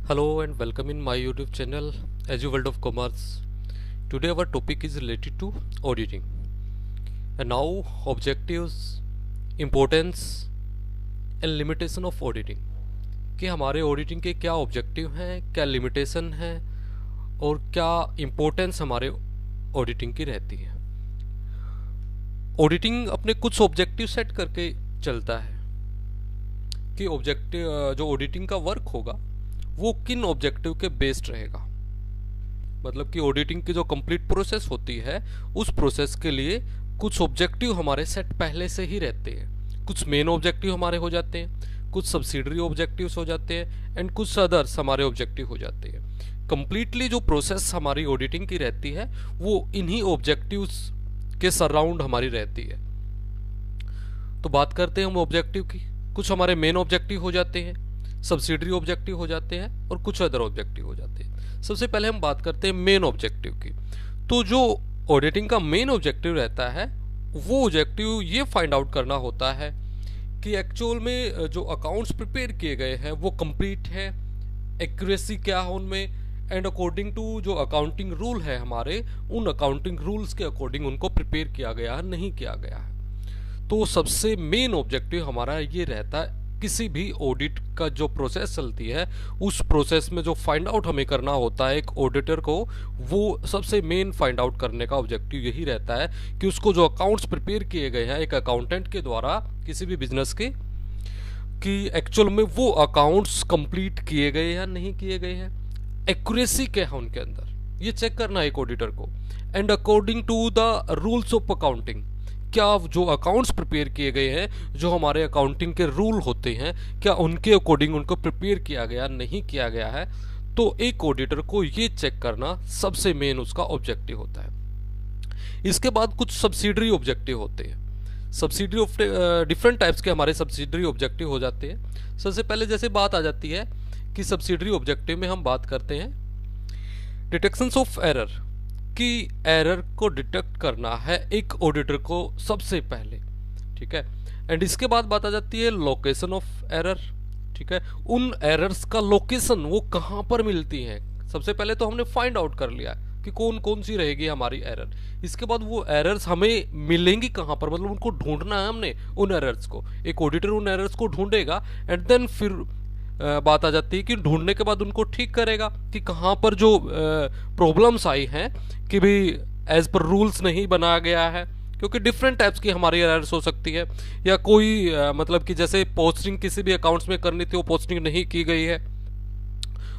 Hello and welcome in my YouTube channel As You World of Commerce. Today our topic is related to auditing. And now objectives, importance and limitation of auditing. कि हमारे auditing के क्या objective हैं, क्या limitation हैं और क्या importance हमारे ऑडिटिंग की रहती है। ऑडिटिंग अपने कुछ ऑब्जेक्टिव सेट करके चलता है कि ऑब्जेक्टिव जो ऑडिटिंग का वर्क होगा वो किन ऑब्जेक्टिव के बेस्ड रहेगा। मतलब कि ऑडिटिंग की जो कंप्लीट प्रोसेस होती है उस प्रोसेस के लिए कुछ ऑब्जेक्टिव हमारे सेट पहले से ही रहते हैं। कुछ मेन ऑब्जेक्टिव हमारे हो जाते हैं, कुछ सब्सिडरी ऑब्जेक्टिव्स हो जाते हैं एंड कुछ अदर्स हमारे ऑब्जेक्टिव हो जाते हैं। कंप्लीटली जो प्रोसेस हमारी ऑडिटिंग की रहती है वो इन्हीं ऑब्जेक्टिव्स के सराउंड हमारी रहती है। तो बात करते हैं हम ऑब्जेक्टिव की। कुछ हमारे मेन ऑब्जेक्टिव हो जाते हैं, सब्सिडरी ऑब्जेक्टिव हो जाते हैं और कुछ अदर ऑब्जेक्टिव हो जाते हैं। सबसे पहले हम बात करते हैं मेन ऑब्जेक्टिव की। तो जो ऑडिटिंग का मेन ऑब्जेक्टिव रहता है वो ऑब्जेक्टिव ये फाइंड आउट करना होता है कि एक्चुअल में जो अकाउंट्स प्रिपेयर किए गए हैं वो कंप्लीट है, एक्यूरेसी क्या है उनमें एंड अकॉर्डिंग टू जो अकाउंटिंग रूल है हमारे, उन अकाउंटिंग रूल्स के अकॉर्डिंग उनको प्रिपेयर किया गया है, नहीं किया गया है। तो सबसे मेन ऑब्जेक्टिव हमारा ये रहता है किसी भी ऑडिट का जो प्रोसेस चलती है उस प्रोसेस में जो फाइंड आउट हमें करना होता है एक ऑडिटर को, वो सबसे मेन फाइंड आउट करने का ऑब्जेक्टिव यही रहता है कि उसको जो अकाउंट्स प्रिपेयर किए गए हैं एक अकाउंटेंट के द्वारा किसी भी बिजनेस के, कि एक्चुअल में वो अकाउंट्स कंप्लीट किए गए या नहीं किए गए हैं, एक्यूरेसी क्या है उनके अंदर, ये चेक करना है एक ऑडिटर को। And according to the rules of accounting, क्या जो अकाउंट्स प्रिपेयर किए गए हैं जो हमारे अकाउंटिंग के रूल होते हैं क्या उनके अकॉर्डिंग उनको प्रिपेयर किया गया नहीं किया गया है। तो एक ऑडिटर को ये चेक करना सबसे मेन उसका ऑब्जेक्टिव होता है। इसके बाद कुछ सब्सिडरी ऑब्जेक्टिव होते हैं। सब्सिडरी डिफरेंट टाइप्स के हमारे सब्सिडरी ऑब्जेक्टिव हो जाते हैं। सबसे पहले जैसे बात आ जाती है कि सब्सिडरी ऑब्जेक्टिव में हम बात करते हैं डिटेक्शंस ऑफ एरर, कि एरर को डिटेक्ट करना है एक ऑडिटर को सबसे पहले, ठीक है। एंड इसके बाद बात आ जाती है लोकेशन ऑफ एरर, ठीक है। उन एरर्स का लोकेशन वो कहाँ पर मिलती हैं, सबसे पहले तो हमने फाइंड आउट कर लिया कि कौन कौन सी रहेगी हमारी एरर। इसके बाद वो एरर्स हमें मिलेंगी कहाँ पर, मतलब उनको ढूंढना है हमने उन एरर्स को। एक ऑडिटर उन एरर्स को ढूंढेगा एंड देन फिर बात आ जाती है कि ढूंढने के बाद उनको ठीक करेगा कि कहाँ पर जो प्रॉब्लम्स आई हैं कि भी एज पर रूल्स नहीं बनाया गया है, क्योंकि डिफरेंट टाइप्स की हमारी एरर्स हो सकती है। या कोई मतलब कि जैसे पोस्टिंग किसी भी अकाउंट्स में करनी थी वो पोस्टिंग नहीं की गई है,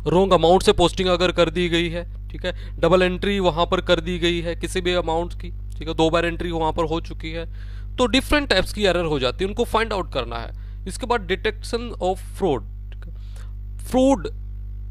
रॉन्ग अमाउंट से पोस्टिंग अगर कर दी गई है, ठीक है, डबल एंट्री वहां पर कर दी गई है किसी भी अमाउंट की, ठीक है, 2 बार एंट्री वहां पर हो चुकी है। तो डिफरेंट टाइप्स की एरर हो जाती है, उनको फाइंड आउट करना है। इसके बाद डिटेक्शन ऑफ फ्रॉड। फ्रॉड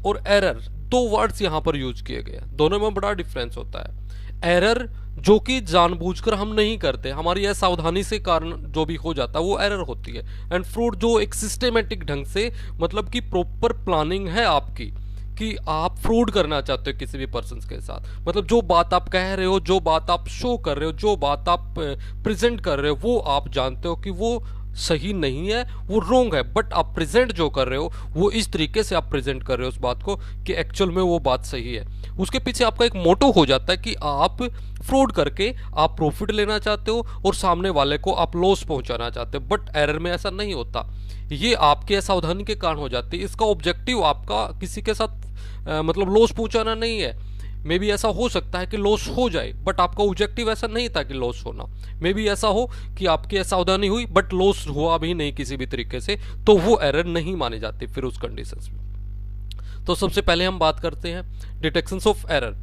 और एरर 2 वर्ड्स यहां पर यूज किए गए, दोनों में बड़ा डिफरेंस होता है। एरर जो कि जानबूझकर हम नहीं करते, हमारी असावधानी से कारण जो भी हो जाता है वो एरर होती है। एंड फ्रॉड जो एक सिस्टमेटिक ढंग से, मतलब कि प्रॉपर प्लानिंग है आपकी कि आप फ्रॉड करना चाहते हो किसी भी पर्सन के साथ, मतलब जो बात आप कह रहे हो, जो बात आप शो कर रहे हो, जो बात आप प्रेजेंट कर रहे हो वो आप जानते हो कि वो सही नहीं है, वो रोंग है, बट आप प्रेजेंट जो कर रहे हो वो इस तरीके से आप प्रेजेंट कर रहे हो उस बात को कि एक्चुअल में वो बात सही है। उसके पीछे आपका एक मोटो हो जाता है कि आप फ्रॉड करके आप प्रॉफिट लेना चाहते हो और सामने वाले को आप लॉस पहुंचाना चाहते हो, बट एरर में ऐसा नहीं होता, ये आपके असावधानी के कारण हो जाती है। इसका ऑब्जेक्टिव आपका किसी के साथ मतलब लॉस पहुंचाना नहीं है। मे बी ऐसा हो सकता है कि लॉस हो जाए बट आपका ऑब्जेक्टिव ऐसा नहीं था कि लॉस होना। मे बी ऐसा हो कि आपकी असावधानी हुई बट लॉस हुआ भी नहीं किसी भी तरीके से, तो वो एरर नहीं मानी जाती फिर उस कंडीशंस में। तो सबसे पहले हम बात करते हैं डिटेक्शंस ऑफ एरर,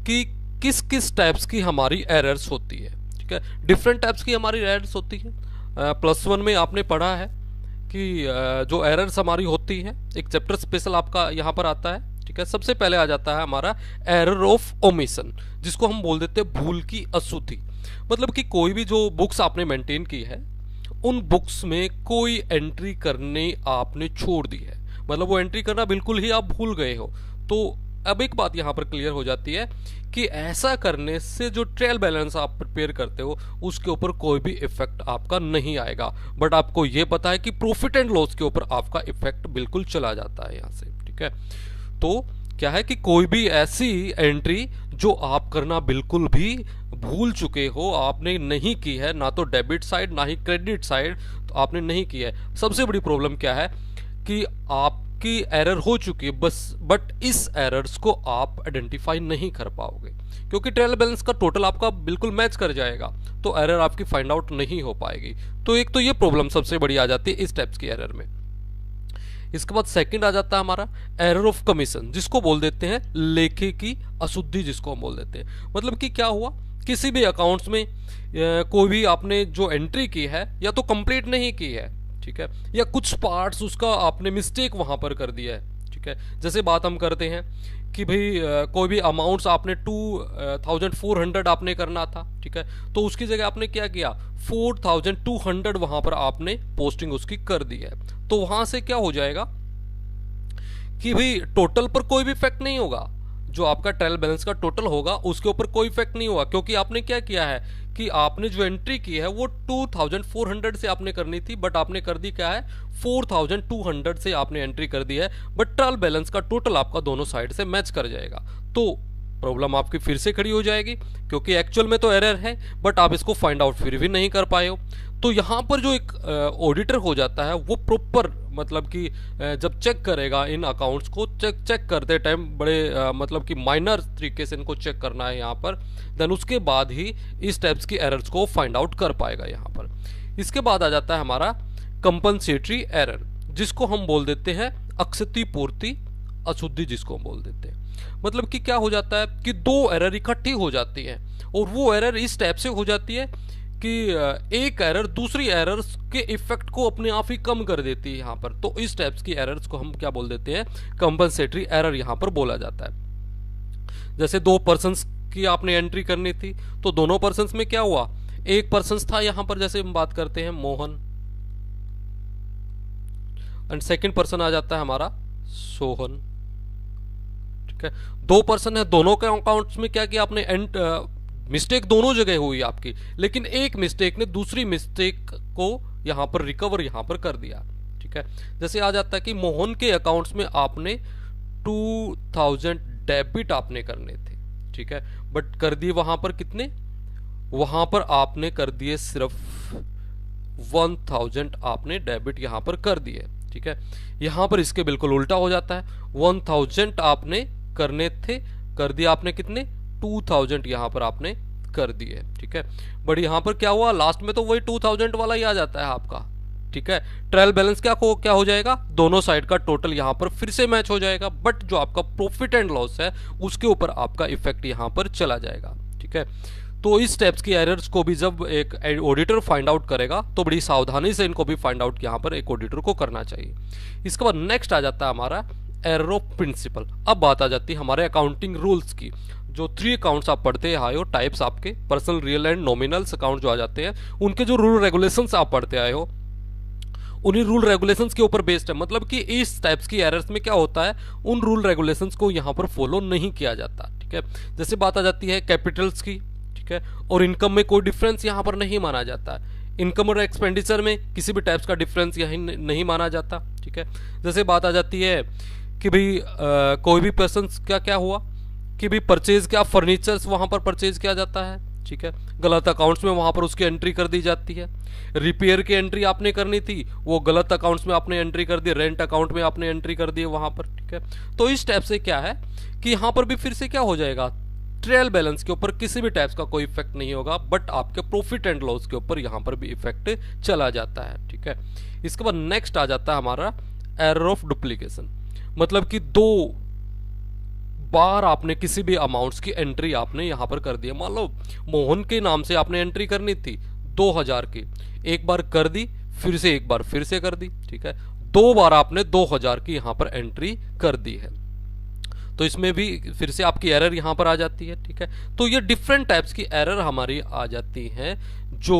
कि किस किस टाइप्स की हमारी एरर्स होती है, ठीक है। डिफरेंट टाइप्स की हमारी एरर्स होती है। +1 में आपने पढ़ा है कि जो एरर्स हमारी होती है, एक चैप्टर स्पेशल आपका यहाँ पर आता है, ठीक है। सबसे पहले आ जाता है हमारा एरर ऑफ ओमिशन, जिसको हम बोल देते हैं भूल की अशुद्धि। मतलब कि कोई भी जो बुक्स आपने मेंटेन की है उन बुक्स में कोई एंट्री करने आपने छोड़ दी है, मतलब वो एंट्री करना बिल्कुल ही आप भूल गए हो। तो अब एक बात यहाँ पर क्लियर हो जाती है कि ऐसा करने से जो ट्रायल बैलेंस आप प्रिपेयर करते हो उसके ऊपर कोई भी इफेक्ट आपका नहीं आएगा, बट आपको ये पता है कि प्रॉफिट एंड लॉस के ऊपर आपका इफेक्ट बिल्कुल चला जाता है यहाँ से, ठीक ठीक है। तो क्या है कि कोई भी ऐसी एंट्री जो आप करना बिल्कुल भी भूल चुके हो, आपने नहीं की है, ना तो डेबिट साइड ना ही क्रेडिट साइड, तो आपने नहीं की है। सबसे बड़ी प्रॉब्लम क्या है कि आपकी एरर हो चुकी है बस, बट इस एरर्स को आप आइडेंटिफाई नहीं कर पाओगे क्योंकि ट्रायल बैलेंस का टोटल आपका बिल्कुल मैच कर जाएगा, तो एरर आपकी फाइंड आउट नहीं हो पाएगी। तो एक तो ये प्रॉब्लम सबसे बड़ी आ जाती है इस टाइप्स की एरर में। इसके बाद सेकंड आ जाता है हमारा एरर ऑफ कमीशन, जिसको बोल देते हैं लेखे की अशुद्धि, जिसको हम बोल देते हैं। मतलब कि क्या हुआ, किसी भी अकाउंट्स में कोई भी आपने जो एंट्री की है या तो कंप्लीट नहीं की है, ठीक है, या कुछ पार्ट्स उसका आपने मिस्टेक वहां पर कर दिया है, ठीक है। जैसे बात हम करते हैं कि भाई कोई भी अमाउंट्स आपने 2400 आपने करना था, ठीक है, तो उसकी जगह आपने क्या किया 4200 वहां पर आपने पोस्टिंग उसकी कर दी है। तो वहां से क्या हो जाएगा कि भाई टोटल पर कोई भी इफेक्ट नहीं होगा, जो आपका ट्रायल बैलेंस का टोटल होगा उसके ऊपर कोई इफेक्ट नहीं होगा, क्योंकि आपने क्या किया है कि आपने जो एंट्री की है वो 2400 से आपने करनी थी, बट आपने कर दी क्या है 4200 से आपने एंट्री कर दी है, बट ट्रायल बैलेंस का टोटल आपका दोनों साइड से मैच कर जाएगा। तो प्रॉब्लम आपकी फिर से खड़ी हो जाएगी क्योंकि एक्चुअल में तो एरर है बट आप इसको फाइंड आउट फिर भी नहीं कर पाए हो। तो यहाँ पर जो एक ऑडिटर हो जाता है वो प्रॉपर मतलब कि जब चेक करेगा इन अकाउंट्स को, चेक करते टाइम बड़े मतलब कि माइनर तरीके से इनको चेक करना है यहाँ पर, देन उसके बाद ही इस टाइप्स की एरर्स को फाइंड आउट कर पाएगा यहाँ पर। इसके बाद आ जाता है हमारा कंपनसेटरी एरर, जिसको हम बोल देते हैं क्षतिपूर्ति अशुद्धि, जिसको हम बोल देते हैं। मतलब कि क्या हो जाता है कि दो एरर इकट्ठी हो जाती है और वो एरर इस टाइप से हो जाती है कि एक एरर दूसरी एरर्स के इफेक्ट को अपने आप ही कम कर देती है यहाँ पर। तो इस टाइप्स की एरर्स को हम क्या बोल देते हैं कंपनसेटरी एरर यहाँ पर बोला जाता है। जैसे 2 पर्सन्स की आपने एंट्री करनी थी, तो दोनों पर्सन्स में क्या हुआ, एक पर्सन था यहाँ पर, जैसे हम बात करते हैं मोहन, एंड सेकंड पर्सन आ जाता है हमारा सोहन, ठीक है। 2 पर्सन है, दोनों के अकाउंट्स में क्या किया आपने मिस्टेक दोनों जगह हुई आपकी, लेकिन एक मिस्टेक ने दूसरी मिस्टेक को यहां पर रिकवर यहां पर कर दिया, ठीक है। जैसे आ जाता है कि मोहन के अकाउंट्स में आपने 2000 डेबिट आपने करने थे, ठीक है, बट कर दिए वहां पर कितने, वहां पर आपने कर दिए सिर्फ 1000 आपने डेबिट यहां पर कर दिए, ठीक है। यहां पर इसके बिल्कुल उल्टा हो जाता है, 1000 आपने करने थे, कर दिया आपने कितने 2000 यहां पर आपने कर दिए, ठीक है। बट यहां पर क्या हुआ, लास्ट में तो वही 2000 वाला ही आ जाता है आपका, ठीक है। ट्रायल बैलेंस क्या हो जाएगा, दोनों साइड का टोटल यहां पर फिर से मैच हो जाएगा, बट जो आपका प्रॉफिट एंड लॉस है उसके ऊपर आपका इफेक्ट यहां पर चला जाएगा, ठीक है। तो इस टाइप्स की एरर्स को भी जब एक ऑडिटर फाइंड आउट करेगा तो बड़ी सावधानी से इनको भी फाइंड आउट यहां पर एक ऑडिटर को करना चाहिए। इसके बाद नेक्स्ट आ जाता है हमारा एरर ऑफ प्रिंसिपल। अब बात आ जाती है हमारे अकाउंटिंग रूल्स की। जो 3 अकाउंट्स आप पढ़ते आए हो, टाइप्स आपके पर्सनल, रियल एंड नॉमिनल्स अकाउंट जो आ जाते हैं, उनके जो रूल रेगुलेशंस आप पढ़ते आए हो, उन्हीं रूल रेगुलेशंस के ऊपर बेस्ड है। मतलब कि इस टाइप्स की एरर्स में क्या होता है, उन रूल रेगुलेशंस को यहां पर फॉलो नहीं किया जाता, ठीक है। जैसे बात आ जाती है कैपिटल्स की, ठीक है, और इनकम में कोई डिफरेंस यहां पर नहीं माना जाता। इनकम और एक्सपेंडिचर में किसी भी टाइप्स का डिफरेंस यहीं नहीं माना जाता, ठीक है। जैसे बात आ जाती है कि भाई कोई भी पर्सन क्या क्या हुआ कि भाई परचेज क्या फर्नीचर्स वहां पर परचेज किया जाता है, ठीक है, गलत अकाउंट्स में वहां पर उसकी एंट्री कर दी जाती है। रिपेयर की एंट्री आपने करनी थी, वो गलत अकाउंट्स में आपने एंट्री कर दी, रेंट अकाउंट में आपने एंट्री कर दी वहां पर, ठीक है। तो इस टाइप से क्या है कि यहां पर भी फिर से क्या हो जाएगा, ट्रायल बैलेंस के ऊपर किसी भी टाइप्स का कोई इफेक्ट नहीं होगा, बट आपके प्रॉफिट एंड लॉस के ऊपर यहां पर भी इफेक्ट चला जाता है, ठीक है। इसके बाद नेक्स्ट आ जाता है हमारा एरर ऑफ डुप्लीकेशन। मतलब कि 2 बार आपने किसी भी अमाउंट्स की एंट्री आपने यहां पर कर दी है। मान लो मोहन के नाम से आपने एंट्री करनी थी 2000 की, एक बार कर दी, फिर से एक बार फिर से कर दी, ठीक है। 2 बार आपने 2000 की यहां पर एंट्री कर दी है, तो इसमें भी फिर से आपकी एरर यहां पर आ जाती है, ठीक है। तो ये डिफरेंट टाइप्स की एरर हमारी आ जाती हैं जो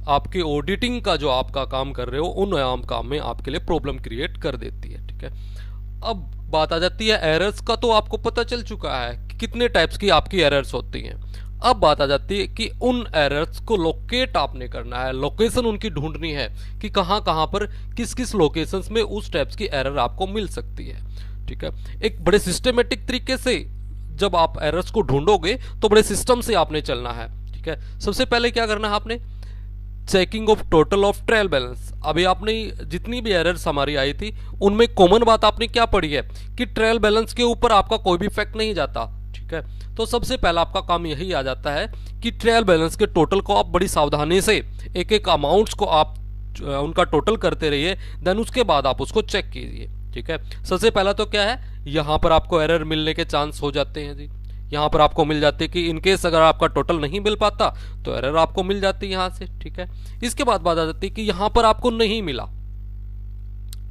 आपके ऑडिटिंग का जो आपका काम कर रहे हो उन काम में आपके लिए प्रॉब्लम क्रिएट कर देती है, ठीक है। अब बात आ जाती है एरर्स का, तो आपको पता चल चुका है कि कितने टाइप्स की आपकी एरर्स होती हैं। अब बात आ जाती है कि उन एरर्स को लोकेट आपने करना है, लोकेशन उनकी ढूंढनी है कि कहां कहां पर किस किस लोकेशंस में उस टाइप्स की एरर आपको मिल सकती है, ठीक है। एक बड़े सिस्टमेटिक तरीके से जब आप एरर्स को ढूंढोगे तो बड़े सिस्टम से आपने चलना है, ठीक है। सबसे पहले क्या करना है आपने, checking of total of trial balance. अभी आपने जितनी भी एरर्स हमारी आई थी उनमें कॉमन बात आपने क्या पढ़ी है कि ट्रायल बैलेंस के ऊपर आपका कोई भी इफेक्ट नहीं जाता, ठीक है। तो सबसे पहला आपका काम यही आ जाता है कि ट्रायल बैलेंस के टोटल को आप बड़ी सावधानी से एक एक अमाउंट्स को आप उनका टोटल करते रहिए, देन उसके बाद आप उसको चेक कीजिए, ठीक है। सबसे पहला तो क्या है, यहां पर आपको एरर मिलने के चांस हो जाते हैं जी। यहां पर आपको मिल जाती है कि इनकेस अगर आपका टोटल नहीं मिल पाता तो एरर आपको मिल जाती है यहां से, ठीक है। इसके बाद बात आ जाती है कि यहां पर आपको नहीं मिला,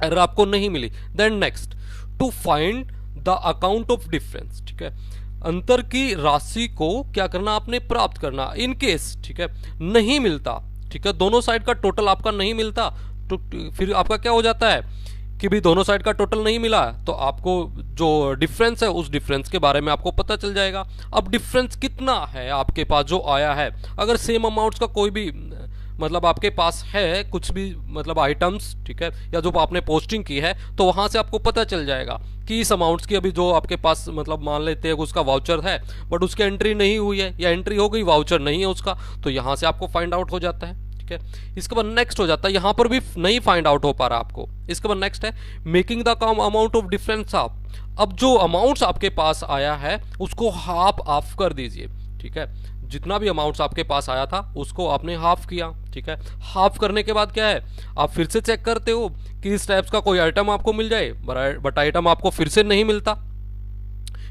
एरर आपको नहीं मिली, then next to find the account of difference, ठीक है। अंतर की राशि को क्या करना, आपने प्राप्त करना। इनकेस, ठीक है, नहीं मिलता, ठीक है, दोनों साइड का टोटल आपका नहीं मिलता, तो फिर आपका क्या हो जाता है कि भी दोनों साइड का टोटल नहीं मिला, तो आपको जो डिफरेंस है उस डिफरेंस के बारे में आपको पता चल जाएगा। अब डिफरेंस कितना है आपके पास जो आया है, अगर सेम अमाउंट्स का कोई भी मतलब आपके पास है कुछ भी मतलब आइटम्स, ठीक है, या जो आपने पोस्टिंग की है, तो वहां से आपको पता चल जाएगा कि इस अमाउंट्स की अभी जो आपके पास मतलब मान लेते हैं उसका वाउचर है बट उसकी एंट्री नहीं हुई है, या एंट्री हो गई वाउचर नहीं है उसका, तो यहां से आपको फाइंड आउट हो जाता है, ठीक है। इसके बाद नेक्स्ट हो जाता है, यहां पर भी नहीं फाइंड आउट हो पा रहा आपको। इसके बाद नेक्स्ट है making the come amount of difference of. अब जो अमाउंट्स आपके पास आया है उसको हाफ ऑफ कर दीजिए, ठीक है। जितना भी अमाउंट्स आपके पास आया था उसको आपने हाफ किया, ठीक है। हाफ करने के बाद क्या है, आप फिर से चेक करते हो कि इस टाइप्स का कोई आइटम आपको मिल जाए, बट आइटम आपको फिर से नहीं मिलता।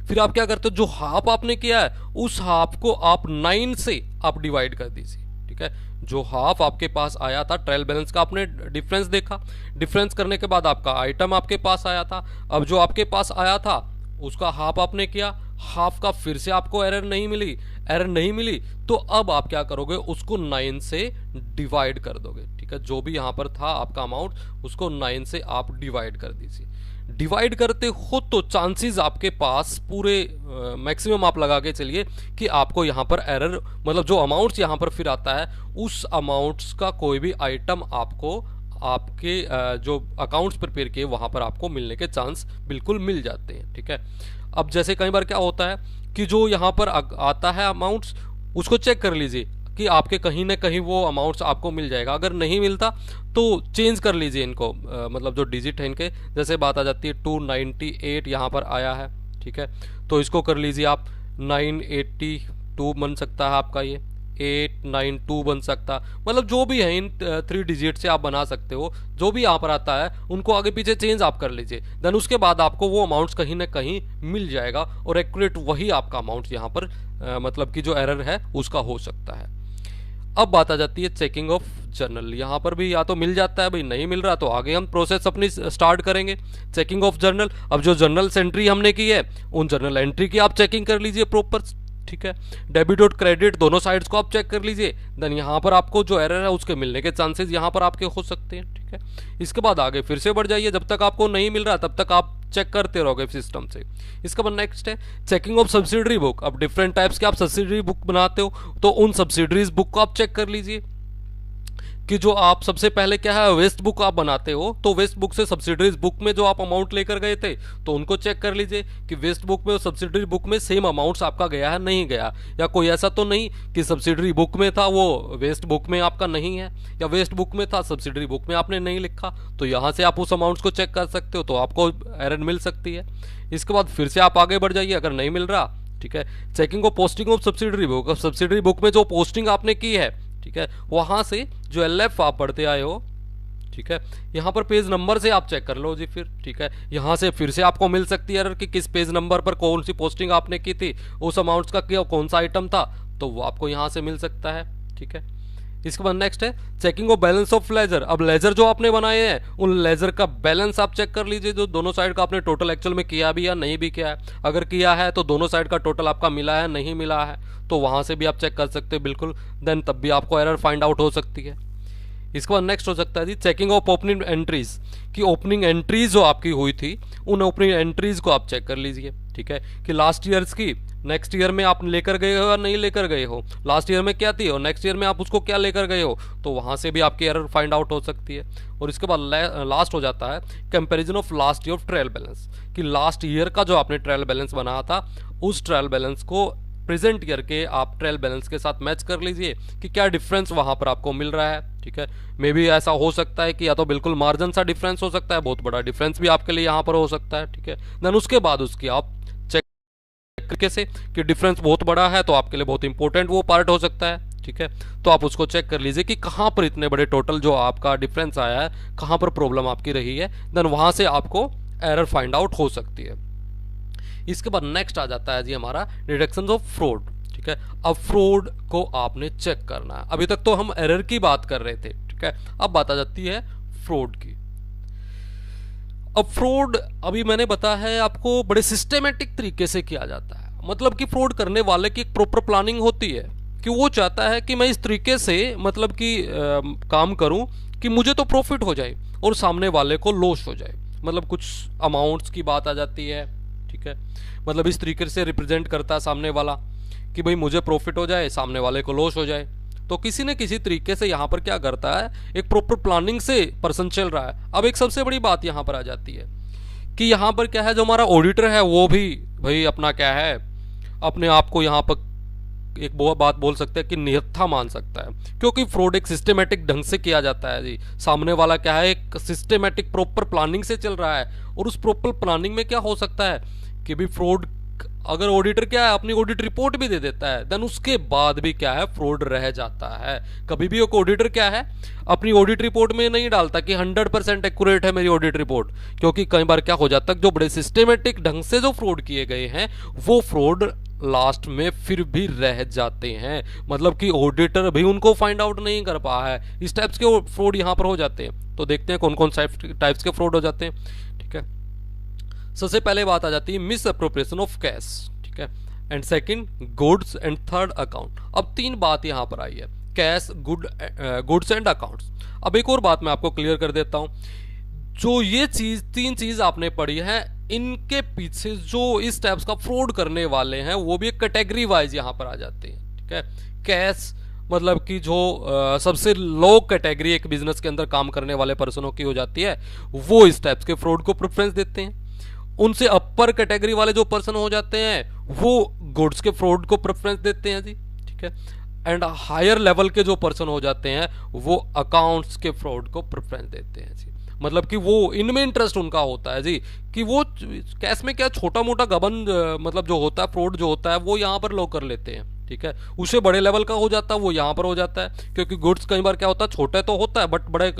फिर आप क्या करते हो, जो हाफ आपने किया है उस हाफ को आप 9 से आप डिवाइड कर दीजिए, ठीक है। जो हाफ आपके पास आया था ट्रायल बैलेंस का, आपने डिफरेंस देखा, डिफरेंस करने के बाद आपका आइटम आपके पास आया था। अब जो आपके पास आया था उसका हाफ आपने किया, हाफ का फिर से आपको एरर नहीं मिली, एरर नहीं मिली तो अब आप क्या करोगे, उसको 9 से डिवाइड कर दोगे, ठीक है। जो भी यहां पर था आपका अमाउंट उसको 9 से आप डिवाइड कर दीजिए। डिवाइड करते हो तो चांसेस आपके पास पूरे मैक्सिमम आप लगा के चलिए कि आपको यहां पर एरर मतलब जो अमाउंट्स यहां पर फिर आता है उस अमाउंट्स का कोई भी आइटम आपको आपके जो अकाउंट्स प्रिपेयर किए वहां पर आपको मिलने के चांस बिल्कुल मिल जाते हैं, ठीक है। अब जैसे कई बार क्या होता है कि जो यहाँ पर आता है अमाउंट्स उसको चेक कर लीजिए कि आपके कहीं ना कहीं वो अमाउंट्स आपको मिल जाएगा, अगर नहीं मिलता तो चेंज कर लीजिए इनको, मतलब जो डिजिट है इनके, जैसे बात आ जाती है 298 यहाँ पर आया है, ठीक है, तो इसको कर लीजिए आप 982 बन सकता है आपका, ये 892 बन सकता, मतलब जो भी है इन 3 डिजिट से आप बना सकते हो, जो भी यहाँ पर आता है उनको आगे पीछे चेंज आप कर लीजिए, देन उसके बाद आपको वो अमाउंट्स कहीं ना कहीं मिल जाएगा और एक्यूरेट वही आपका अमाउंट यहाँ पर मतलब कि जो एरर है उसका हो सकता है। अब बात आ जाती है चेकिंग ऑफ जर्नल। यहाँ पर भी या तो मिल जाता है, भाई नहीं मिल रहा तो आगे हम प्रोसेस अपनी स्टार्ट करेंगे। चेकिंग ऑफ जर्नल, अब जो जर्नल एंट्री हमने की है उन जर्नल एंट्री की आप चेकिंग कर लीजिए प्रॉपर, ठीक है। डेबिट और क्रेडिट दोनों साइड्स को आप चेक कर लीजिए, देन यहाँ पर आपको जो एरर है उसके मिलने के चांसेस यहाँ पर आपके हो सकते हैं, ठीक है। इसके बाद आगे फिर से बढ़ जाइए, जब तक आपको नहीं मिल रहा तब तक आप चेक करते रहोगे सिस्टम से। इसके बाद नेक्स्ट है चेकिंग ऑफ सब्सिडरी बुक। अब डिफरेंट टाइप्स के आप सब्सिडरी बुक बनाते हो तो उन सब्सिडरीज बुक को आप चेक कर लीजिए कि जो आप सबसे पहले क्या है वेस्ट बुक आप बनाते हो, तो वेस्ट बुक से सब्सिडरीज बुक में जो आप अमाउंट लेकर गए थे तो उनको चेक कर लीजिए कि वेस्ट बुक में और सब्सिडरी बुक में सेम अमाउंट्स आपका गया है नहीं गया, या कोई ऐसा तो नहीं कि सब्सिडरी बुक में था वो वेस्ट बुक में आपका नहीं है, या वेस्ट बुक में था सब्सिडरी बुक में आपने नहीं लिखा, तो यहाँ से आप उस अमाउंट्स को चेक कर सकते हो, तो आपको एरर मिल सकती है। इसके बाद फिर से आप आगे बढ़ जाइए, अगर नहीं मिल रहा, ठीक है, checking of posting of subsidiary book. Subsidiary book में जो पोस्टिंग आपने की है, ठीक है, वहां से जो LF आप पढ़ते आए हो, ठीक है, यहाँ पर पेज नंबर से आप चेक कर लो जी फिर, ठीक है। यहाँ से फिर से आपको मिल सकती है एरर कि किस पेज नंबर पर कौन सी पोस्टिंग आपने की थी, उस अमाउंट्स का क्या कौन सा आइटम था, तो वो आपको यहाँ से मिल सकता है, ठीक है। इसके बाद नेक्स्ट है checking of balance of ledger. अब लेजर जो आपने बनाए हैं उन लेजर का बैलेंस आप चेक कर लीजिए, जो दोनों साइड का आपने टोटल एक्चुअल में किया भी या नहीं भी किया है। अगर किया है तो दोनों साइड का टोटल आपका मिला है नहीं मिला है, तो वहां से भी आप चेक कर सकते हो बिल्कुल, देन तब भी आपको एरर फाइंड आउट हो सकती है। इसके बाद नेक्स्ट हो सकता है जी चेकिंग ऑफ ओपनिंग एंट्रीज, कि ओपनिंग एंट्रीज जो आपकी हुई थी उन ओपनिंग एंट्रीज को आप चेक कर लीजिए, ठीक है, कि लास्ट ईयर्स की नेक्स्ट ईयर में आप लेकर गए हो या नहीं लेकर गए हो, लास्ट ईयर में क्या थी और नेक्स्ट ईयर में आप उसको क्या लेकर गए हो, तो वहां से भी आपकी एरर फाइंड आउट हो सकती है। और इसके बाद लास्ट हो जाता है comparison of last year of trial balance, कि लास्ट ईयर का जो आपने ट्रायल बैलेंस बनाया था उस ट्रायल बैलेंस को प्रेजेंट ईयर के आप ट्रायल बैलेंस के साथ मैच कर लीजिए कि क्या डिफरेंस वहां पर आपको मिल रहा है, ठीक है। मे बी ऐसा हो सकता है कि या तो बिल्कुल मार्जिन सा डिफरेंस हो सकता है, बहुत बड़ा डिफरेंस भी आपके लिए यहाँ पर हो सकता है, ठीक है। देन उसके बाद उसकी आप चेक करके से कि डिफरेंस बहुत बड़ा है तो आपके लिए बहुत इंपॉर्टेंट वो पार्ट हो सकता है, ठीक है। तो आप उसको चेक कर लीजिए कि कहाँ पर इतने बड़े टोटल जो आपका डिफरेंस आया है, कहाँ पर प्रॉब्लम आपकी रही है, देन वहां से आपको एरर फाइंड आउट हो सकती है। इसके बाद नेक्स्ट आ जाता है जी हमारा डिटेक्शन ऑफ फ्रॉड, ठीक है। अब फ्रॉड को आपने चेक करना है। अभी तक तो हम एरर की बात कर रहे थे, ठीक है, अब बात आ जाती है फ्रॉड की। अब फ्रॉड अभी मैंने बताया है आपको बड़े सिस्टेमेटिक तरीके से किया जाता है, मतलब कि फ्रॉड करने वाले की एक प्रॉपर प्लानिंग होती है कि वो चाहता है कि मैं इस तरीके से मतलब कि काम करूं कि मुझे तो प्रॉफिट हो जाए और सामने वाले को लॉस हो जाए, मतलब कुछ अमाउंट्स की बात आ जाती है, ठीक है। मतलब इस तरीके से रिप्रेजेंट करता है सामने वाला कि भाई मुझे प्रॉफिट हो जाए, सामने वाले को लॉस हो जाए। तो किसी न किसी तरीके से यहाँ पर क्या करता है, एक प्रॉपर प्लानिंग से पर्सन चल रहा है। अब एक सबसे बड़ी बात यहाँ पर आ जाती है कि यहाँ पर क्या है, जो हमारा ऑडिटर है वो भी भाई अपना क्या है, अपने आप को यहाँ पर एक बात बोल सकते हैं कि निहत्था मान सकता है, क्योंकि फ्रॉड एक सिस्टेमेटिक ढंग से किया जाता है जी। सामने वाला क्या है, एक सिस्टेमेटिक प्रॉपर प्लानिंग से चल रहा है, और उस प्रॉपर प्लानिंग में क्या हो सकता है कि भी फ्रॉड, अगर ऑडिटर क्या है अपनी ऑडिट रिपोर्ट भी दे देता है, देन उसके बाद भी क्या है फ्रॉड रह जाता है। कभी भी एक ऑडिटर क्या है अपनी ऑडिट रिपोर्ट में नहीं डालता कि 100% एक्यूरेट है मेरी ऑडिट रिपोर्ट, क्योंकि कई बार क्या हो जाता है जो बड़े सिस्टेमेटिक ढंग से जो फ्रॉड किए गए हैं वो फ्रॉड लास्ट में फिर भी रह जाते हैं, मतलब कि ऑडिटर भी उनको फाइंड आउट नहीं कर पाया है। इस टाइप्स के फ्रॉड यहाँ पर हो जाते हैं। तो देखते हैं कौन कौन टाइप्स के फ्रॉड हो जाते हैं, ठीक है। सबसे पहले बात आ जाती है मिस अप्रोप्रिएशन ऑफ कैश, ठीक है, and second goods and third account. अब तीन बात यहां पर आई है, कैश, गुड्स एंड अकाउंट्स। अब एक और बात मैं आपको क्लियर कर देता हूं, जो ये तीन चीज आपने पढ़ी है, इनके पीछे जो इस टाइप्स का फ्रॉड करने वाले हैं वो भी एक कैटेगरी वाइज यहां पर आ जाते हैं, ठीक है। कैश मतलब कि जो सबसे लो कैटेगरी एक बिजनेस के अंदर काम करने वाले पर्सनों की हो जाती है, वो इस टाइप्स के फ्रॉड को प्रेफरेंस देते हैं। उनसे अपर कैटेगरी वाले जो पर्सन हो जाते हैं वो गुड्स के फ्रॉड को प्रेफरेंस देते हैं जी, ठीक है। एंड हायर लेवल के जो पर्सन हो जाते हैं वो अकाउंट्स के फ्रॉड को प्रेफरेंस देते हैं जी, मतलब कि वो इनमें इंटरेस्ट उनका होता है जी, कि वो कैश में क्या छोटा मोटा गबन मतलब जो होता है फ्रॉड जो होता है वो यहाँ पर लोग कर लेते हैं, ठीक है। उससे बड़े लेवल का हो जाता है वो यहाँ पर हो जाता है, क्योंकि गुड्स कई बार क्या होता है छोटा तो होता है बट बड़े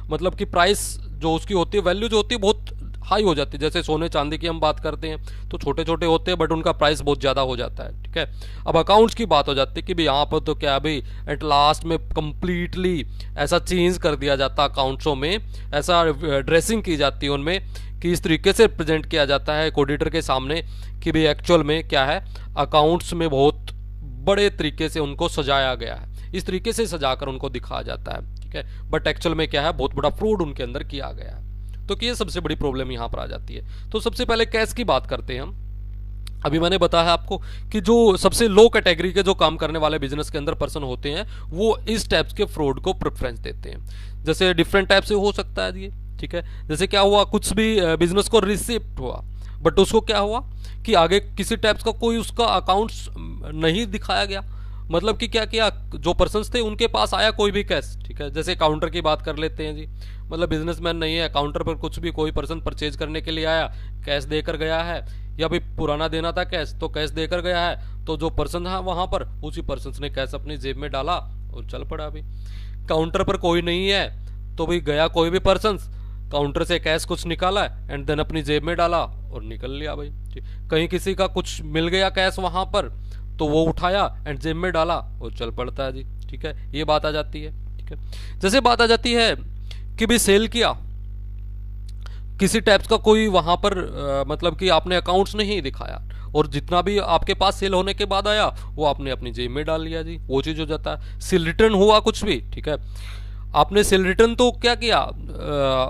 मतलब कि प्राइस जो उसकी होती है, वैल्यू जो होती है बहुत हाई हो जाती है। जैसे सोने चांदी की हम बात करते हैं तो छोटे छोटे होते हैं बट उनका प्राइस बहुत ज़्यादा हो जाता है, ठीक है। अब अकाउंट्स की बात हो जाती है कि भाई यहाँ पर तो क्या भाई एट लास्ट में कंप्लीटली ऐसा चेंज कर दिया जाता है अकाउंट्सों में, ऐसा ड्रेसिंग की जाती है उनमें कि इस तरीके से प्रेजेंट किया जाता है एक ऑडिटर के सामने कि भाई एक्चुअल में क्या है अकाउंट्स में बहुत बड़े तरीके से उनको सजाया गया है, इस तरीके से सजाकर उनको दिखाया जाता है, ठीक है। बट एक्चुअल में क्या है बहुत बड़ा फ्रॉड उनके अंदर किया गया है। तो कि ये सबसे बड़ी प्रॉब्लम यहां पर आ जाती है। तो सबसे पहले कैश की बात करते हैं हम। अभी मैंने बताया आपको कि जो सबसे लो कैटेगरी के जो काम करने वाले बिजनेस के अंदर पर्सन होते हैं वो इस टाइप्स के फ्रॉड को प्रेफरेंस देते हैं। जैसे डिफरेंट टाइप से हो सकता है ये, ठीक है। जैसे क्या हुआ, कुछ भी बिजनेस को रिसिप्ट हुआ बट उसको क्या हुआ कि आगे किसी टाइप्स का कोई उसका अकाउंट्स नहीं दिखाया गया, मतलब कि क्या किया जो पर्सन्स थे उनके पास आया कोई भी कैश, ठीक है। जैसे काउंटर की बात कर लेते हैं जी, मतलब बिजनेसमैन नहीं है, काउंटर पर कुछ भी कोई पर्सन परचेज करने के लिए आया, कैश देकर गया है या भाई पुराना देना था कैश तो कैश देकर गया है, तो जो पर्सन था वहां पर उसी पर्सन ने कैश अपनी जेब में डाला और चल पड़ा। अभी काउंटर पर कोई नहीं है तो भाई गया कोई भी पर्सन, काउंटर से कैश कुछ निकाला एंड देन अपनी जेब में डाला और निकल लिया भाई। कहीं किसी का कुछ मिल गया कैश वहां पर तो वो उठाया एंड जेब में डाला और चल पड़ता है जी, ठीक है। ये बात आ जाती है, ठीक है। जैसे बात आ जाती है कि भी सेल किया किसी टाइप्स का कोई वहां पर मतलब कि आपने अकाउंट्स नहीं दिखाया और जितना भी आपके पास सेल होने के बाद आया वो आपने अपनी जेब में डाल लिया जी, वो चीज हो जाता है। सेल रिटर्न हुआ कुछ भी, ठीक है। आपने सेल रिटर्न तो क्या किया,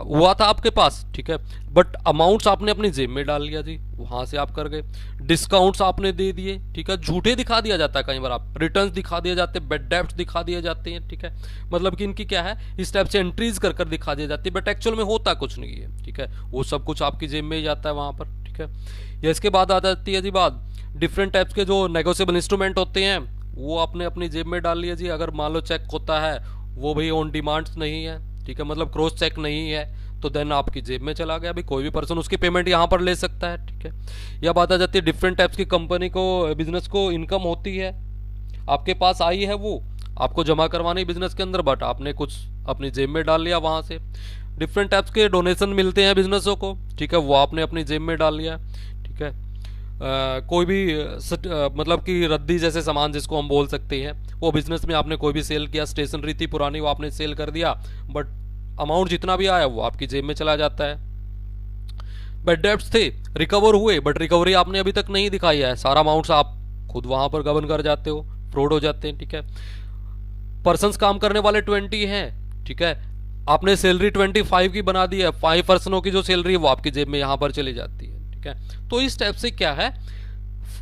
हुआ था आपके पास, ठीक है, बट अमाउंट्स आपने अपनी जेब में डाल लिया जी, वहां से आप कर गए। डिस्काउंट्स आपने दे दिए, ठीक है, झूठे दिखा दिया जाता है कई बार, आप रिटर्न्स दिखा दिए जाते हैं, बेड डेब्ट्स दिखा दिए जाते हैं, ठीक है, मतलब कि इनकी क्या है, इस टाइप से एंट्रीज कर कर दिखा दी जाती है, बट एक्चुअल में होता कुछ नहीं है, ठीक है, वो सब कुछ आपकी जेब में ही जाता है वहां पर, ठीक है। या इसके बाद आ जाती है जी बात, डिफरेंट टाइप्स के जो नेगोशिएबल इंस्ट्रूमेंट होते हैं वो आपने अपनी जेब में डाल लिया जी। अगर मान लो चेक होता है वो भी ऑन डिमांड नहीं है, ठीक है, मतलब क्रॉस चेक नहीं है, तो देन आपकी जेब में चला गया, अभी कोई भी पर्सन उसकी पेमेंट यहाँ पर ले सकता है, ठीक है। यह बात आ जाती है डिफरेंट टाइप्स की कंपनी को, बिजनेस को इनकम होती है, आपके पास आई है, वो आपको जमा करवानी बिजनेस के अंदर, बट आपने कुछ अपनी जेब में डाल लिया वहां से। डिफरेंट टाइप्स के डोनेशन मिलते हैं बिजनेसों को, ठीक है, वो आपने अपनी जेब में डाल लिया, ठीक है। कोई भी मतलब कि रद्दी जैसे सामान जिसको हम बोल सकते हैं, वो बिजनेस में आपने कोई भी सेल किया, स्टेशनरी थी पुरानी वो आपने सेल कर दिया, बट अमाउंट जितना भी आया वो आपकी जेब में चला जाता है। बैड डेब्ट्स थे, रिकवर हुए, बट रिकवरी आपने अभी तक नहीं दिखाई है, सारा अमाउंट्स आप खुद वहां पर गबन कर जाते हो, फ्रॉड हो जाते हैं, ठीक है। पर्सन्स काम करने वाले 20 हैं, ठीक है, आपने सैलरी 25 की बना दी है, 5 पर्सनों की जो सैलरी है वो आपकी जेब में यहां पर चली जाती है, ठीक है। तो इस टाइप से क्या है,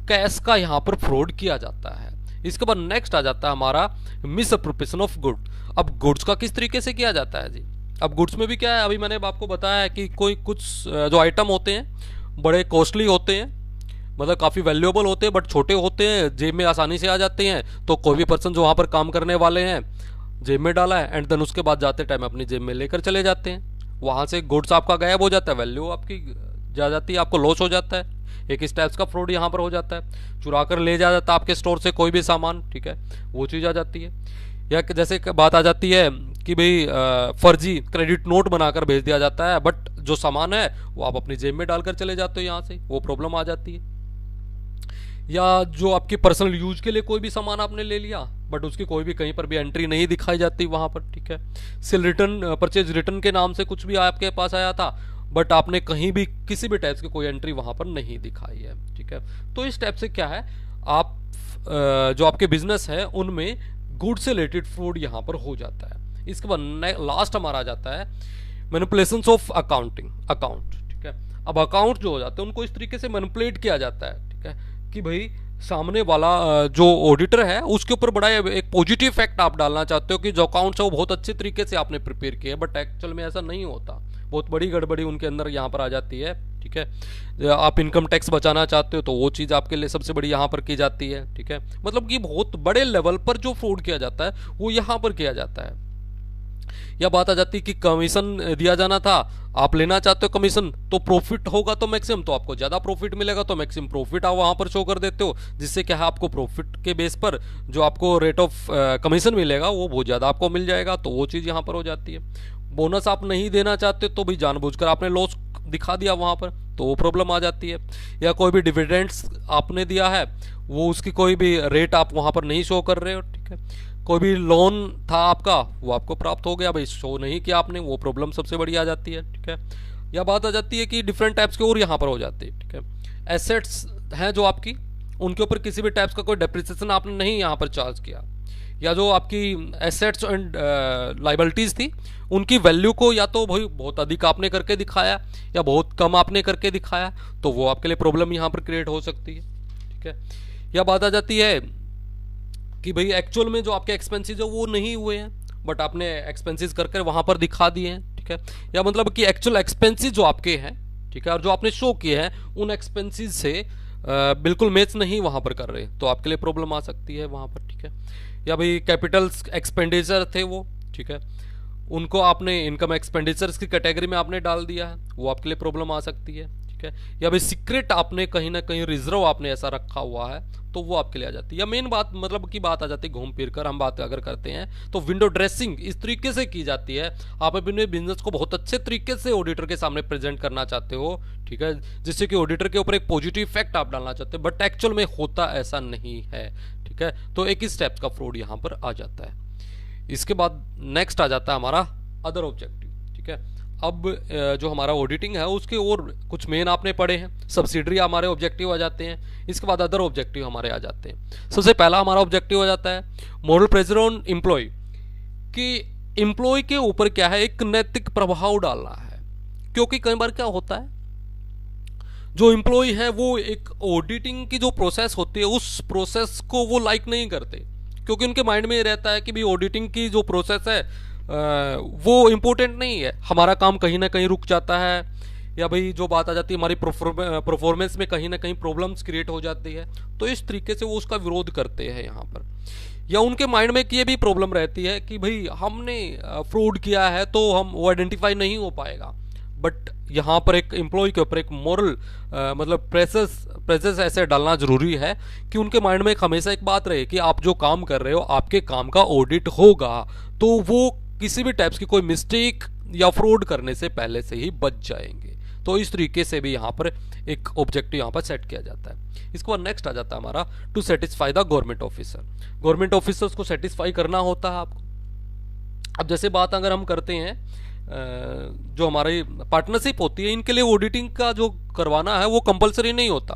कैश का यहां पर फ्रॉड किया जाता है। इसके बाद नेक्स्ट आ जाता है हमारा मिस अप्रोप्रिएशन ऑफ गुड। अब गुड्स का किस तरीके से किया जाता है जी, अब गुड्स में भी क्या है, अभी मैंने आपको बताया है कि कोई कुछ जो आइटम होते हैं बड़े कॉस्टली होते हैं, मतलब काफ़ी वैल्यूएबल होते हैं, बट छोटे होते हैं, जेब में आसानी से आ जाते हैं, तो कोई भी पर्सन जो वहाँ पर काम करने वाले हैं जेब में डाला है, एंड देन उसके बाद जाते टाइम अपनी जेब में लेकर चले जाते हैं, वहाँ से गुड्स आपका गायब हो जाता है, वैल्यू आपकी जा जाती है, आपको लॉस हो जाता है। एक इस टाइप्स का फ्रॉड यहाँ पर हो जाता है, चुरा कर ले जा जाता है आपके स्टोर से कोई भी सामान, ठीक है, वो चीज़ आ जाती है। या जैसे बात आ जाती है कि भाई फर्जी क्रेडिट नोट बनाकर भेज दिया जाता है, बट जो सामान है वो आप अपनी जेब में डालकर चले जाते हो यहाँ से, वो प्रॉब्लम आ जाती है। या जो आपकी पर्सनल यूज के लिए कोई भी सामान आपने ले लिया, बट उसकी कोई भी कहीं पर भी एंट्री नहीं दिखाई जाती वहां पर, ठीक है। सेल रिटर्न, परचेज रिटर्न के नाम से कुछ भी आपके पास आया था, बट आपने कहीं भी किसी भी टाइप की कोई एंट्री वहां पर नहीं दिखाई है, ठीक है। तो इस टाइप से क्या है, आप जो आपके बिजनेस है उनमें गुड से रिलेटेड फ्रॉड यहाँ पर हो जाता है। इसके बाद लास्ट हमारा आ जाता है मैनिपुलेशंस ऑफ अकाउंट, ठीक है। अब अकाउंट जो हो जाते हैं उनको इस तरीके से मैनिपुलेट किया जाता है, ठीक है, कि भाई सामने वाला जो ऑडिटर है उसके ऊपर बड़ा एक पॉजिटिव इफेक्ट आप डालना चाहते हो कि जो अकाउंट्स है वो बहुत अच्छे तरीके से आपने प्रिपेयर किए, बट एक्चुअल में ऐसा नहीं होता, बहुत बड़ी गड़बड़ी उनके अंदर यहाँ पर आ जाती है, ठीक है। आप इनकम टैक्स बचाना चाहते हो तो वो चीज़ आपके लिए सबसे बड़ी यहाँ पर की जाती है, ठीक है, मतलब कि बहुत बड़े लेवल पर जो फ्रॉड किया जाता है वो यहाँ पर किया जाता है। या बात आ जाती है कि कमीशन दिया जाना था, आप लेना चाहते हो कमीशन, तो प्रॉफिट होगा तो मैक्सिमम, तो आपको ज्यादा प्रॉफिट मिलेगा, तो मैक्सिमम प्रॉफिट आप वहां पर शो कर देते हो, जिससे क्या है आपको प्रॉफिट के बेस पर जो आपको रेट ऑफ कमीशन मिलेगा वो बहुत ज्यादा आपको मिल जाएगा, तो वो चीज यहाँ पर हो जाती है। बोनस आप नहीं देना चाहते तो भी जानबूझकर आपने लॉस दिखा दिया वहां पर, तो वो प्रॉब्लम आ जाती है। या कोई भी डिविडेंड्स आपने दिया है, वो उसकी कोई भी रेट आप वहां पर नहीं शो कर रहे हो, ठीक है। कोई भी लोन था आपका वो आपको प्राप्त हो गया, भाई शो नहीं किया आपने, वो प्रॉब्लम सबसे बड़ी आ जाती है, ठीक है। या बात आ जाती है कि डिफरेंट टाइप्स के और यहाँ पर हो जाती है, ठीक है। एसेट्स हैं जो आपकी, उनके ऊपर किसी भी टाइप्स का कोई डेप्रिसिएशन आपने नहीं यहाँ पर चार्ज किया, या जो आपकी एसेट्स एंड लाइबिलिटीज थी उनकी वैल्यू को या तो भाई बहुत अधिक आपने करके दिखाया या बहुत कम आपने करके दिखाया, तो वो आपके लिए प्रॉब्लम यहाँ पर क्रिएट हो सकती है, ठीक है। या बात आ जाती है कि भाई एक्चुअल में जो आपके एक्सपेंसेस है वो नहीं हुए हैं, बट आपने एक्सपेंसेस करके वहां पर दिखा दिए हैं, ठीक है। या मतलब कि एक्चुअल एक्सपेंसेस जो आपके हैं, ठीक है, और जो आपने शो किए हैं उन एक्सपेंसेस से बिल्कुल मैच नहीं वहां पर कर रहे, तो आपके लिए प्रॉब्लम आ सकती है वहां पर, ठीक है। या भाई कैपिटल एक्सपेंडिचर थे वो, ठीक है, उनको आपने इनकम एक्सपेंडिचर्स की कैटेगरी में आपने डाल दिया है, वो आपके लिए प्रॉब्लम आ सकती है, ठीक है। या भाई सीक्रेट आपने कहीं ना कहीं रिजर्व आपने ऐसा रखा हुआ है, तो वो आपके लिए आ जाती है। या मेन बात मतलब की बात आ जाती है, घूम फिर कर हम बात अगर करते हैं तो विंडो ड्रेसिंग इस तरीके से की जाती है, आप अपने बिजनेस को बहुत अच्छे तरीके से ऑडिटर के सामने प्रेजेंट करना चाहते हो, ठीक है, जिससे कि ऑडिटर के ऊपर एक पॉजिटिव इफेक्ट आप डालना चाहते हो, बट एक्चुअल में होता ऐसा नहीं है, ठीक है। तो एक ही स्टेप का फ्रॉड यहाँ पर आ जाता है। इसके बाद नेक्स्ट आ जाता है हमारा अदर ऑब्जेक्टिव, ठीक है। अब जो हमारा ऑडिटिंग है उसके और कुछ मेन आपने पढ़े हैं, सब्सिडरी हमारे ऑब्जेक्टिव आ जाते हैं, इसके बाद अदर ऑब्जेक्टिव हमारे आ जाते हैं। सबसे पहला हमारा ऑब्जेक्टिव हो जाता है मॉरल प्रेशर ऑन एम्प्लॉय, कि एम्प्लॉय के ऊपर क्या है, एक नैतिक प्रभाव डालना है। क्योंकि कई बार क्या होता है, जो एम्प्लॉय है वो एक ऑडिटिंग की जो प्रोसेस होती है उस प्रोसेस को वो लाइक नहीं करते, क्योंकि उनके माइंड में ये रहता है कि भाई ऑडिटिंग की जो प्रोसेस है वो इम्पोर्टेंट नहीं है, हमारा काम कहीं ना कहीं रुक जाता है, या भाई जो बात आ जाती है हमारी परफॉर्मेंस में कहीं ना कहीं प्रॉब्लम्स क्रिएट हो जाती है। तो इस तरीके से वो उसका विरोध करते हैं यहाँ पर। या उनके माइंड में ये भी प्रॉब्लम रहती है कि भाई हमने फ्रॉड किया है तो हम वो आइडेंटिफाई नहीं हो पाएगा। बट यहाँ पर एक एम्प्लॉय के ऊपर एक मॉरल मतलब प्रेजेंस ऐसे डालना जरूरी है कि उनके माइंड में हमेशा एक बात रहे कि आप जो काम कर रहे हो आपके काम का ऑडिट होगा, तो वो किसी भी टाइप्स की कोई मिस्टेक या फ्रॉड करने से पहले से ही बच जाएंगे। तो इस तरीके से भी यहाँ पर एक ऑब्जेक्टिव यहाँ पर सेट किया जाता है। इसके बाद नेक्स्ट आ जाता है हमारा to satisfy the government officer. Government officers को सेटिस्फाई करना होता है आपको। अब जैसे बात अगर हम करते हैं जो हमारी पार्टनरशिप होती है, इनके लिए ऑडिटिंग का जो करवाना है वो कंपलसरी नहीं होता,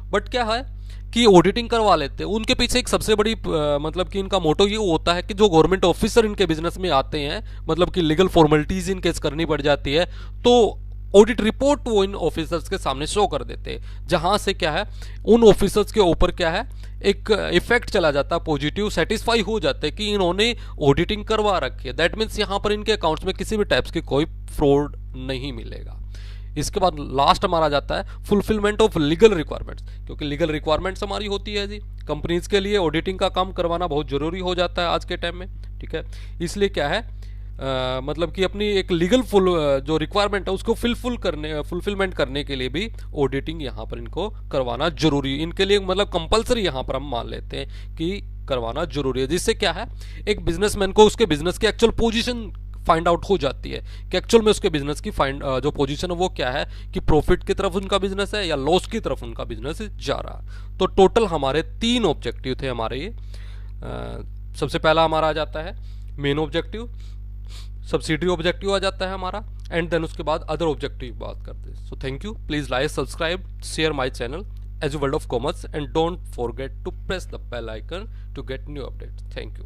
बट क्या है कि ऑडिटिंग करवा लेते हैं। उनके पीछे एक सबसे बड़ी मतलब कि इनका मोटो ये होता है कि जो गवर्नमेंट ऑफिसर इनके बिजनेस में आते हैं, मतलब कि लीगल फॉर्मेलिटीज इनके करनी पड़ जाती है, तो ऑडिट रिपोर्ट वो इन ऑफिसर्स के सामने शो कर देते हैं, जहां से क्या है उन ऑफिसर्स के ऊपर क्या है एक इफेक्ट चला जाता है पॉजिटिव, सेटिस्फाई हो जाते हैं कि इन्होंने ऑडिटिंग करवा रखी है। दैट मीन्स यहाँ पर इनके अकाउंट्स में किसी भी टाइप्स की कोई फ्रॉड नहीं मिलेगा। इसके बाद लास्ट हमारा जाता है फुलफिलमेंट ऑफ लीगल रिक्वायरमेंट्स, क्योंकि लीगल रिक्वायरमेंट्स हमारी होती है जी, कंपनीज के लिए ऑडिटिंग का काम करवाना बहुत जरूरी हो जाता है आज के टाइम में, ठीक है। इसलिए क्या है मतलब कि अपनी एक लीगल जो रिक्वायरमेंट है उसको फुलफिलमेंट करने के लिए भी ऑडिटिंग यहाँ पर इनको करवाना जरूरी, इनके लिए मतलब कंपलसरी यहाँ पर हम मान लेते हैं कि करवाना जरूरी है। जिससे क्या है एक बिजनेसमैन को उसके बिजनेस की एक्चुअल पोजीशन फाइंड आउट हो जाती है कि एक्चुअल में उसके बिजनेस की जो पोजीशन है वो क्या है, कि प्रॉफिट की तरफ उनका बिजनेस है या लॉस की तरफ उनका बिजनेस जा रहा है। तो टोटल हमारे 3 ऑब्जेक्टिव थे हमारे ये। सबसे पहला हमारा आ जाता है मेन ऑब्जेक्टिव, सब्सिडरी ऑब्जेक्टिव आ जाता है हमारा, एंड देन उसके बाद अदर ऑब्जेक्टिव बात करते हैं। So thank you, please like, subscribe, share my channel as world of commerce, and don't forget to press the bell icon to get new update. Thank you.